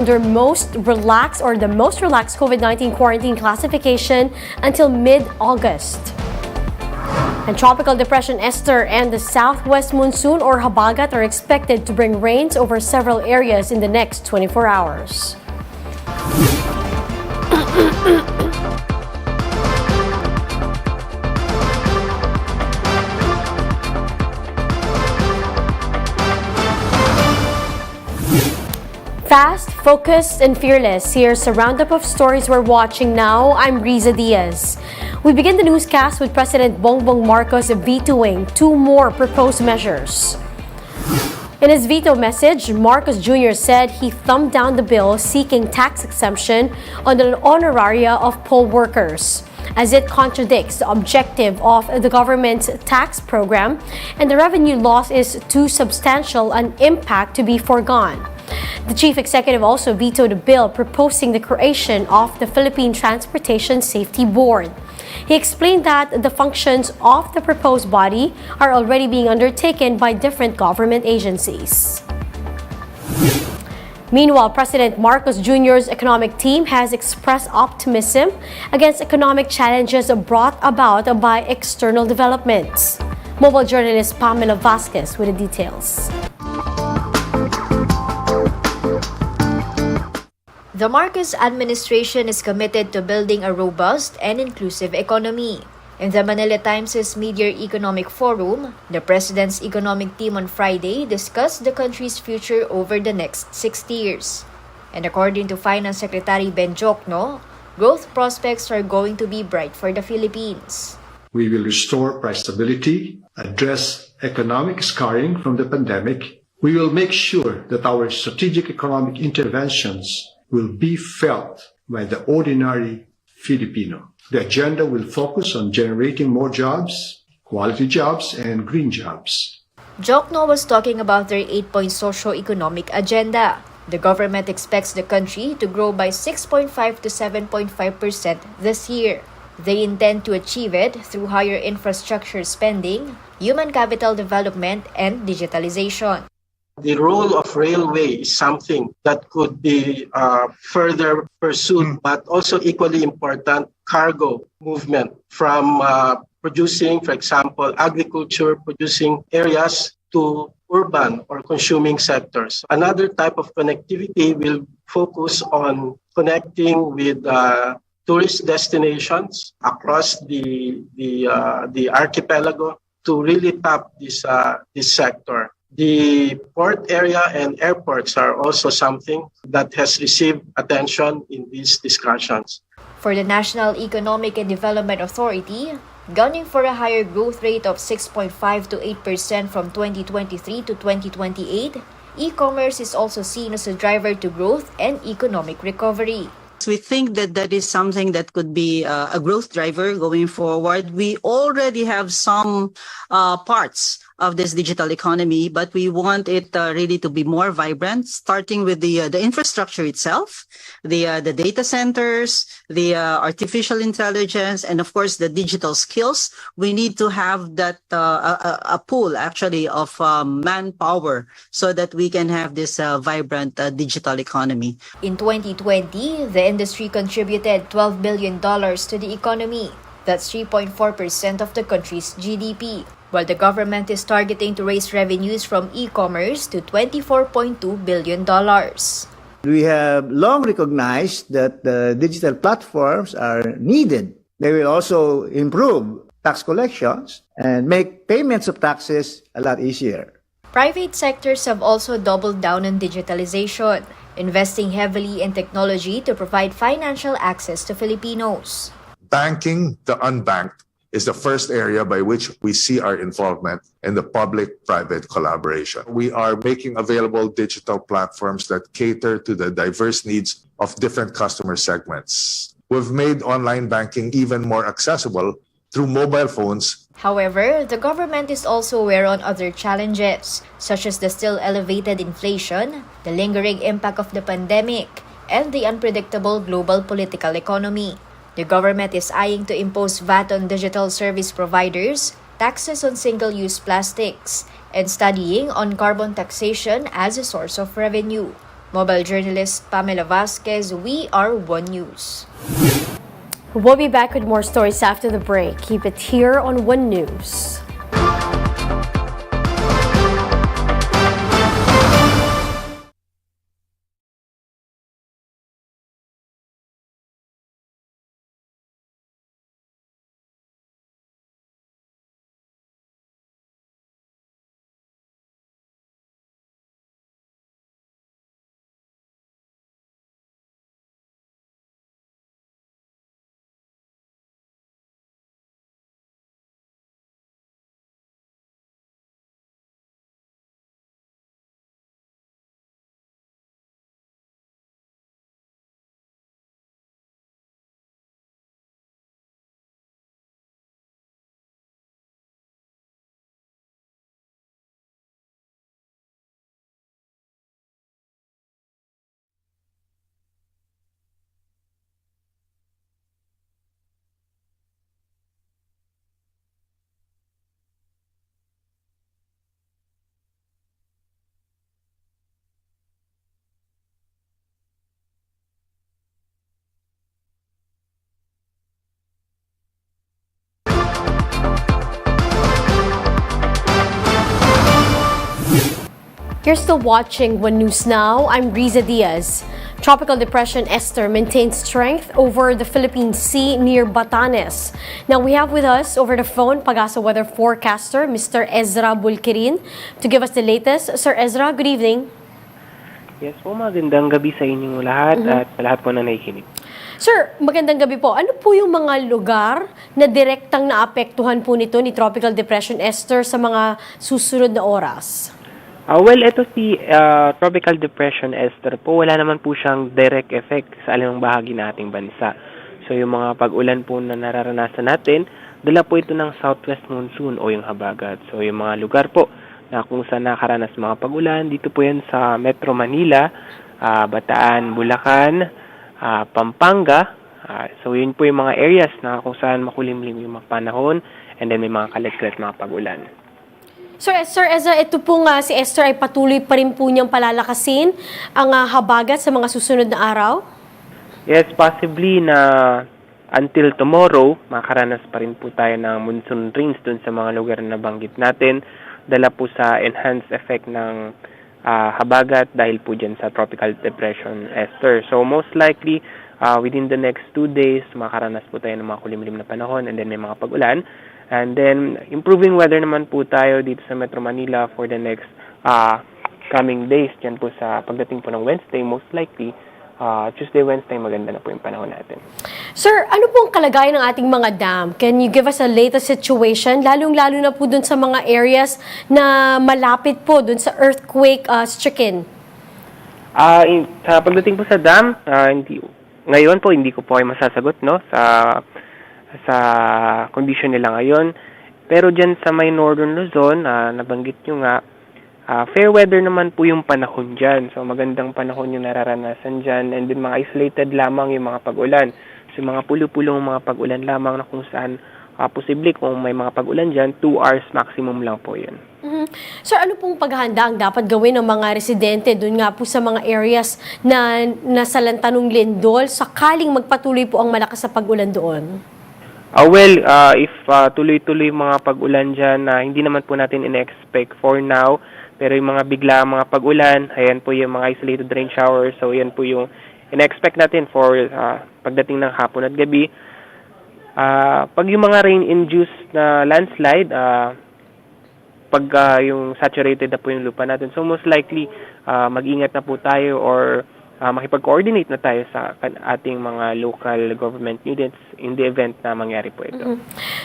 The most relaxed COVID-19 quarantine classification until mid-August. And Tropical Depression Esther and the southwest monsoon or habagat are expected to bring rains over several areas in the next 24 hours. Fast, focused, and fearless. Here's a roundup of stories we're watching now. I'm Riza Diaz. We begin the newscast with President Bongbong Marcos vetoing two more proposed measures. In his veto message, Marcos Jr. said he thumbed down the bill seeking tax exemption on the honoraria of poll workers, as it contradicts the objective of the government's tax program, and the revenue loss is too substantial an impact to be foregone. The chief executive also vetoed a bill proposing the creation of the Philippine Transportation Safety Board. He explained that the functions of the proposed body are already being undertaken by different government agencies. Meanwhile, President Marcos Jr.'s economic team has expressed optimism against economic challenges brought about by external developments. Mobile journalist Pamela Vasquez with the details. The Marcos administration is committed to building a robust and inclusive economy. In the Manila Times' Mid-Year Economic Forum, the president's economic team on Friday discussed the country's future over the next 6 years. And according to Finance Secretary Ben Jokno, growth prospects are going to be bright for the Philippines. We will restore price stability, address economic scarring from the pandemic. We will make sure that our strategic economic interventions will be felt by the ordinary Filipino. The agenda will focus on generating more jobs, quality jobs, and green jobs. Jokno was talking about their 8-point socio-economic agenda. The government expects the country to grow by 6.5 to 7.5% this year. They intend to achieve it through higher infrastructure spending, human capital development, and digitalization. The role of railway is something that could be further pursued, but also equally important, cargo movement from producing, for example, agriculture producing areas to urban or consuming sectors. Another type of connectivity will focus on connecting with tourist destinations across the archipelago to really tap this sector. The port area and airports are also something that has received attention in these discussions. For the National Economic and Development Authority, gunning for a higher growth rate of 6.5 to 8% from 2023 to 2028, e-commerce is also seen as a driver to growth and economic recovery. We think that that is something that could be a growth driver going forward. We already have some parts of this digital economy, but we want it really to be more vibrant, starting with the infrastructure itself, the data centers, the artificial intelligence, and of course the digital skills. We need to have that a pool actually of manpower so that we can have this vibrant digital economy. In 2020, the industry contributed $12 billion to the economy. That's 3.4% of the country's GDP. While the government is targeting to raise revenues from e-commerce to $24.2 billion. We have long recognized that the digital platforms are needed. They will also improve tax collections and make payments of taxes a lot easier. Private sectors have also doubled down on digitalization, investing heavily in technology to provide financial access to Filipinos. Banking the unbanked is the first area by which we see our involvement in the public-private collaboration. We are making available digital platforms that cater to the diverse needs of different customer segments. We've made online banking even more accessible through mobile phones. However, the government is also aware on other challenges, such as the still elevated inflation, the lingering impact of the pandemic, and the unpredictable global political economy. The government is eyeing to impose VAT on digital service providers, taxes on single-use plastics, and studying on carbon taxation as a source of revenue. Mobile journalist Pamela Vasquez, We Are One News. We'll be back with more stories after the break. Keep it here on One News. You're still watching One News Now. I'm Riza Diaz. Tropical Depression Esther maintains strength over the Philippine Sea near Batanes. Now we have with us over the phone Pag-asa weather forecaster Mr. Ezra Bulkirin to give us the latest. Sir Ezra, good evening. Yes po, magandang gabi sa inyong lahat at sa lahat po na nakikinig. Sir, magandang gabi po. Ano po yung mga lugar na direktang naapektuhan po nito ni Tropical Depression Esther sa mga susunod na oras? Well, ito si Tropical Depression Esther po, wala naman po siyang direct effect sa alimang bahagi ng ating bansa. So yung mga pag-ulan po na nararanasan natin, dala po ito ng southwest monsoon o yung habagat. So yung mga lugar po na kung saan nakaranas mga pag-ulan, dito po yan sa Metro Manila, Bataan, Bulacan, Pampanga. So yun po yung mga areas na kung saan makulimlim yung mga panahon and then may mga kalat-kalat mga pag-ulan. Sir Ezra, ito po nga si Esther ay patuloy pa rin po niyang palalakasin ang habagat sa mga susunod na araw? Yes, possibly na until tomorrow, makaranas pa rin po tayo ng monsoon rains dun sa mga lugar na nabanggit natin. Dala po sa enhanced effect ng habagat dahil po dyan sa Tropical Depression Esther. So most likely, within the next 2 days, makaranas po tayo ng mga kulimlim na panahon and then may mga pag-ulan. And then, improving weather naman po tayo dito sa Metro Manila for the next coming days. Diyan po sa pagdating po ng Wednesday, most likely, Tuesday, Wednesday, maganda na po yung panahon natin. Sir, ano po ang kalagayan ng ating mga dam? Can you give us a latest situation? Lalong-lalo na po dun sa mga areas na malapit po dun sa earthquake-stricken. Sa pagdating po sa dam, ngayon po, hindi ko po ay masasagot, no? Sa condition nila ngayon. Pero dyan sa may Northern Luzon, nabanggit nyo nga, fair weather naman po yung panahon dyan. So magandang panahon yung nararanasan dyan. And then mga isolated lamang yung mga pag-ulan. So mga pulo-pulong mga pag-ulan lamang na kung saan posible kung may mga pag-ulan dyan, 2 hours maximum lang po yun. Sir, ano pong paghahanda ang dapat gawin ng mga residente doon nga po sa mga areas na nasa lantanong lindol sakaling magpatuloy po ang malakas sa pag-ulan doon? If tuloy-tuloy mga pag-ulan dyan, hindi naman po natin in-expect for now, pero yung mga bigla mga pag-ulan, ayan po yung mga isolated rain showers, so yan po yung in-expect natin for pagdating ng hapon at gabi. Pag yung mga rain-induced na landslide, pag yung saturated na po yung lupa natin, so most likely mag-ingat na po tayo or makipag-coordinate na tayo sa ating mga local government units in the event na mangyari po ito.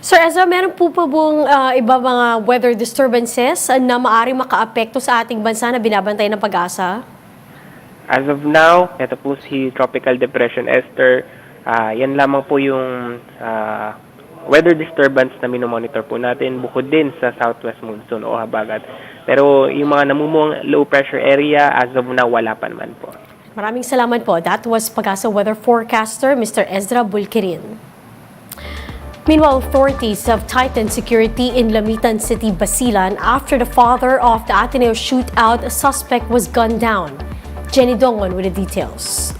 Sir Ezra, meron po pa bang iba mga weather disturbances na maaaring makaapekto sa ating bansa na binabantay ng Pag-asa? As of now, ito po si Tropical Depression Esther. Yan lamang po yung weather disturbance na minomonitor po natin bukod din sa southwest monsoon o habagat. Pero yung mga namumuong low pressure area, as of now, wala pa naman po. Maraming salamat po. That was Pag-asa weather forecaster, Mr. Ezra Bulkirin. Meanwhile, authorities have tightened security in Lamitan City, Basilan after the father of the Ateneo shootout suspect was gunned down. Jenny Dongon with the details.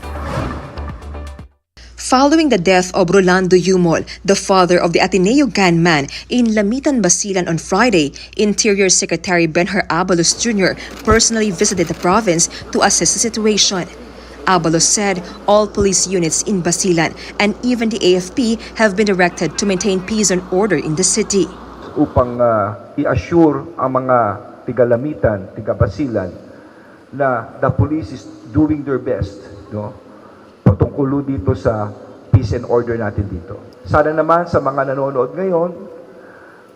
Following the death of Rolando Yumol, the father of the Ateneo gunman in Lamitan, Basilan on Friday, Interior Secretary Benhur Abalos Jr. personally visited the province to assess the situation. Abalos said all police units in Basilan and even the AFP have been directed to maintain peace and order in the city. Upang i-assure ang mga tiga-Lamitan, tiga-Basilan na the police is doing their best, no? Patungkulo dito sa peace and order natin dito. Sana naman sa mga nanonood ngayon,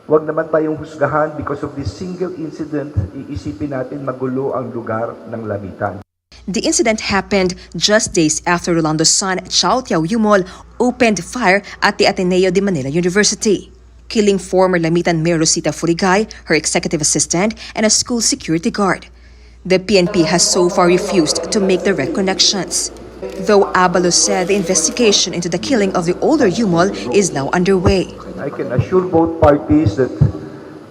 wag naman tayong husgahan because of this single incident, iisipin natin magulo ang lugar ng Lamitan. The incident happened just days after Rolando's son, Chao Tiao Yumol, opened fire at the Ateneo de Manila University, killing former Lamitan Mayor Rosita Furigay, her executive assistant, and a school security guard. The PNP has so far refused to make direct connections, though Abalos said the investigation into the killing of the older Yumol is now underway. I can assure both parties that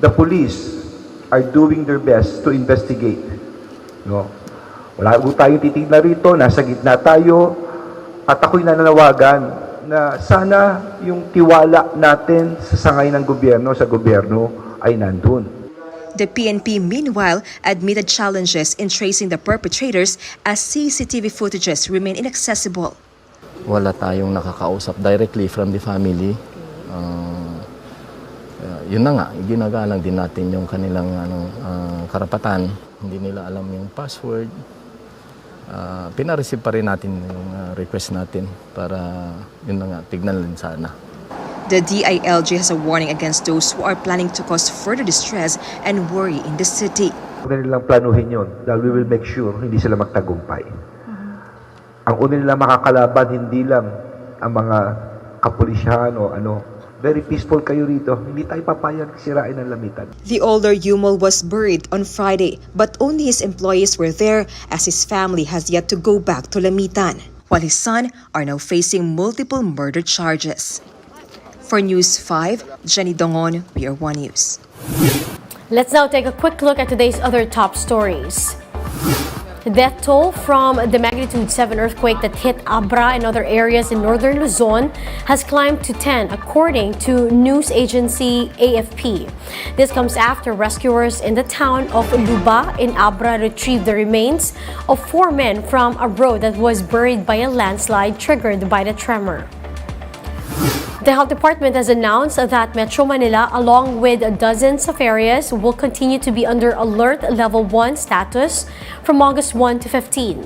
the police are doing their best to investigate. No? Wala po tayong titignan rito, nasa gitna tayo, at ako'y nananawagan na sana yung tiwala natin sa sangay ng gobyerno, sa gobyerno, ay nandun. The PNP, meanwhile, admitted challenges in tracing the perpetrators as CCTV footages remain inaccessible. Wala tayong nakakausap directly from the family. Yun na nga, ginagalang din natin yung kanilang karapatan. Hindi nila alam yung password. Pinareceive pa rin natin yung request natin para yun na nga, tignan din sana. The DILG has a warning against those who are planning to cause further distress and worry in the city. Una nilang planuhin yun dahil we will make sure hindi sila magtagumpay. Ang una nilang makakalaban hindi lang ang mga kapulisyahan o very peaceful kayo rito. Hindi tayo papayag sirain ang Lamitan. The older Yumol was buried on Friday, but only his employees were there as his family has yet to go back to Lamitan, while his son are now facing multiple murder charges. For News 5, Jenny Dongon, We Are One News. Let's now take a quick look at today's other top stories. The death toll from the magnitude 7 earthquake that hit Abra and other areas in northern Luzon has climbed to 10, according to news agency AFP. This comes after rescuers in the town of Luba in Abra retrieved the remains of 4 men from a road that was buried by a landslide triggered by the tremor. The Health Department has announced that Metro Manila, along with dozens of areas, will continue to be under Alert Level 1 status from August 1 to 15.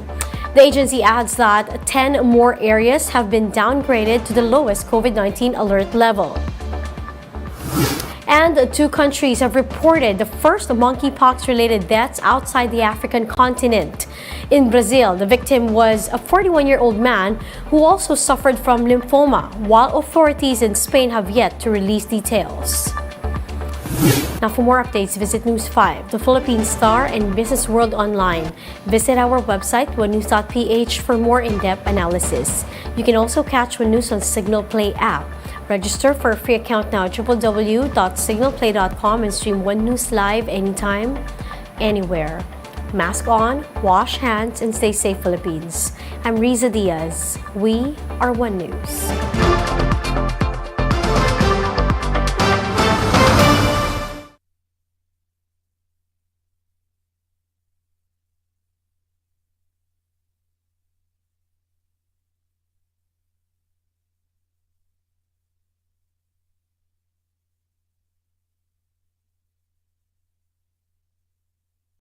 The agency adds that 10 more areas have been downgraded to the lowest COVID-19 alert level. And 2 countries have reported the first monkeypox-related deaths outside the African continent. In Brazil, the victim was a 41-year-old man who also suffered from lymphoma, while authorities in Spain have yet to release details. Now, for more updates, visit News 5, the Philippine Star, and Business World Online. Visit our website, onenews.ph, for more in-depth analysis. You can also catch One News on Signal Play app. Register for a free account now at www.signalplay.com and stream One News live anytime, anywhere. Mask on, wash hands, and stay safe, Philippines. I'm Riza Diaz. We are One News.